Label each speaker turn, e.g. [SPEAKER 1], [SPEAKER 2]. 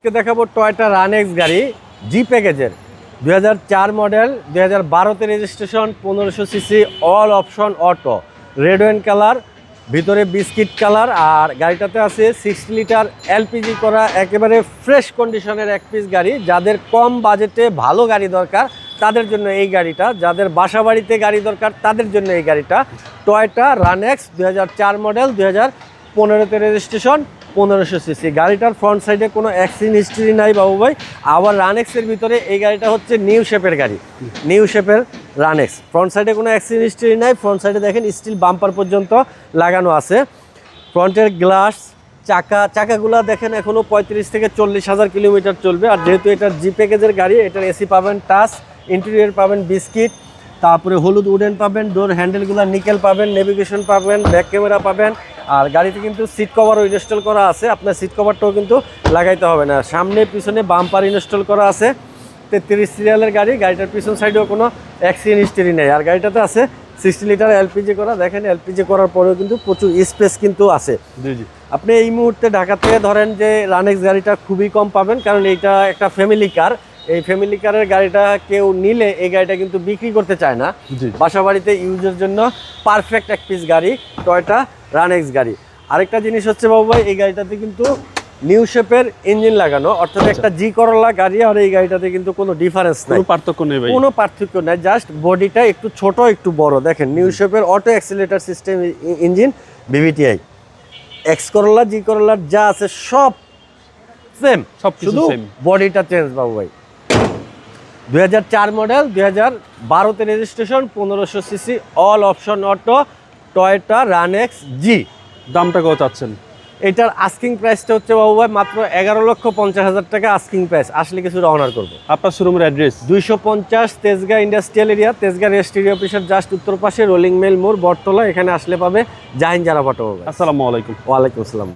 [SPEAKER 1] দেখাবো Toyota Runx গাড়ি G প্যাকেজের 2004 মডেল 2012তে registration 1500 CC all option auto red wine colour ভিতরে বিস্কিট কালার আর গাড়িটাতে আছে 60 লিটার এলপিজি করা একেবারে ফ্রেশ কন্ডিশনের এক পিস গাড়ি। যাদের কম বাজেটে ভালো গাড়ি দরকার তাদের জন্য এই গাড়িটা, যাদের বাসা বাড়িতে গাড়ি দরকার তাদের জন্য এই গাড়িটা টয়োটা রানেক্স 2004 মডেল 2015তে রেজিস্ট্রেশন 1500 সিসি। গাড়িটার ফ্রন্ট সাইডে কোনো অ্যাক্সিডেন্ট হিস্ট্রি নাই বাবু ভাই। আবার রানেক্সের ভিতরে এই গাড়িটা হচ্ছে নিউ শেপের গাড়ি, নিউ শেপের রানেক্স। ফ্রন্ট সাইডে কোনো অ্যাক্সিডেন্ট হিস্ট্রি নাই, ফ্রন্ট সাইডে দেখেন স্টিল বাম্পার পর্যন্ত লাগানো আছে। ফ্রন্টের গ্লাস চাকাগুলো দেখেন এখনও 35 থেকে 40 হাজার কিলোমিটার চলবে। আর যেহেতু এটার জি প্যাকেজের গাড়ি, এটার এসি পাবেন টাচ, ইন্টেরিয়র পাবেন বিস্কিট, তারপরে হলুদ উডেন পাবেন, ডোর হ্যান্ডেলগুলো নিকেল পাবেন, নেভিগেশন পাবেন, ব্যাক ক্যামেরা পাবেন। আর গাড়িতে কিন্তু সিট কভারও ইনস্টল করা আছে, আপনার সিট কভারটাও কিন্তু লাগাইতে হবে না। সামনে পিছনে বাম্পার ইনস্টল করা আছে। 33 সিরিয়ালের গাড়ি, গাড়িটার পিছন সাইডেও কোনো অ্যাক্সিডেন্ট হিস্ট্রি নেই। আর গাড়িটাতে আছে 60 লিটার এলপিজি করা। দেখেন এলপিজি করার পরেও কিন্তু প্রচুর স্পেস কিন্তু আছে। জি আপনি এই মুহূর্তে ঢাকা থেকে ধরেন যে রানেক্স গাড়িটা খুবই কম পাবেন, কারণ এইটা একটা ফ্যামিলি কার। এই ফ্যামিলি কারের গাড়িটা কেউ নিলে এই গাড়িটা কিন্তু বিক্রি করতে চায় না, বাসা বাড়িতে ইউজের জন্য পারফেক্ট এক পিস গাড়ি টয়োটা রানেক্স গাড়ি। আরেকটা জিনিস হচ্ছে বাবু ভাই, এই গাড়িটাতে কিন্তু নিউ শেপের ইঞ্জিন লাগানো, অর্থাৎ একটা জি করলা গাড়ি আর এই গাড়িটাতে কিন্তু কোনো ডিফারেন্স নাই, কোনো পার্থক্য নেই ভাই, কোনো পার্থক্য নাই। জাস্ট বডিটা একটু ছোট একটু বড়। দেখেন নিউ শেপের auto accelerator system engine VVTi. X Corolla G করলার যা আছে সব সেম, সব শুধু বডিটা চেঞ্জ বাবু ভাই। 2004 মডেল 2012তে registration 1500 CC all option auto Toyota Runx G.
[SPEAKER 2] দামটা কত চাচ্ছেন?
[SPEAKER 1] এটার আস্কিং প্রাইসটা হচ্ছে বাবু ভাই মাত্র 11,50,000 টাকা আস্কিং প্রাইস। আসলে কিছুটা অনার করবো।
[SPEAKER 2] আপনার শোরুমের address
[SPEAKER 1] 250 Tejgaon industrial area, Tejgaon registry অফিসের জাস্ট উত্তর পাশে রোলিং মেল মোড় বটতলা। এখানে আসলে পাবে জাহিন জারা ফটো।
[SPEAKER 2] আসসালামু আলাইকুম।
[SPEAKER 1] ওয়ালাইকুম আসসালাম।